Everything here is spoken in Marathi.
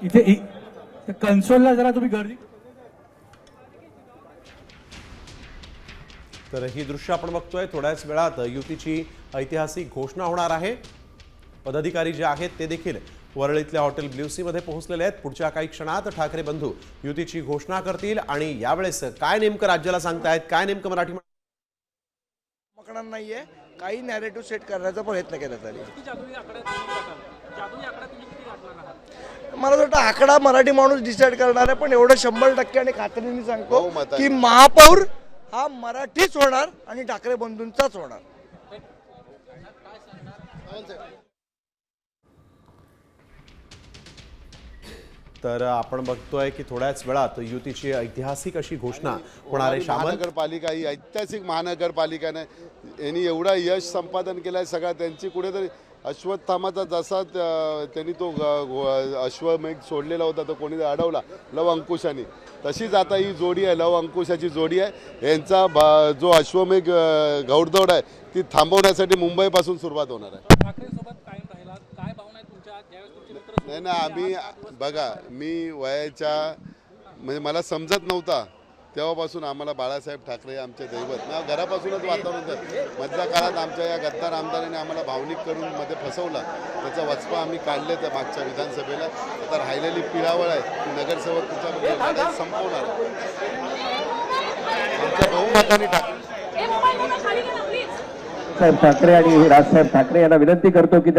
इथे कन्सोलला जरा तुम्ही गर्दी. तर ही दृश्य आपण बघतोय. थोड्याच वेळात युतीची ऐतिहासिक घोषणा होणार आहे. पदाधिकारी जे आहेत ते देखील वरळीतल्या हॉटेल ब्ल्यू सी मध्ये पोहोचलेले आहेत. पुढच्या काही क्षणात ठाकरे बंधू युतीची घोषणा करतील आणि यावेळेस काय नेमकं राज्याला सांगतायत, काय नेमकं मराठी मकणार नाहीये, काही नॅरेटिव्ह सेट करण्याचा प्रयत्न केला तरी मला वाटतं आकडा मराठी माणूस डिसाईड करणार आहे. पण एवढं 100% आणि खात्रीने सांगतो की महापौर हा मराठीच होणार आणि ठाकरे बंधूंचाच होणार. तर आपण बघतोय की थोड्याच वेळात युतीची ऐतिहासिक अशी घोषणा होणार आहे. महानगरपालिका ही ऐतिहासिक महानगरपालिकाने यांनी एवढा यश संपादन केलं आहे. सगळा त्यांची कुठेतरी अश्वत्थामाचा जसा त्यांनी तो अश्वमेघ सोडलेला होता तो कोणी अडवला लव अंकुशाने, तशीच आता ही जोडी आहे, लव अंकुशाची जोडी आहे. यांचा जो अश्वमेघ घौडदौड आहे ती थांबवण्यासाठी मुंबईपासून सुरुवात होणार आहे. नाही ना, आम्ही बघा, मी वयाच्या म्हणजे मला समजत नव्हता तेव्हापासून आम्हाला बाळासाहेब ठाकरे आमचे दैवत, घरापासूनच वातावरण मधल्या काळात आमच्या या गद्दार आमदाराने आम्हाला भावनिक करून मध्ये फसवला. त्याचा वचपा आम्ही काढले तर मागच्या विधानसभेला. आता राहिलेली पिळावळ आहे की नगरसेवक तुमच्या संपवणार आमच्या बहुमताने ठाकरे साहेब ठाकरे आणि राजसाहेब ठाकरे यांना विनंती करतो की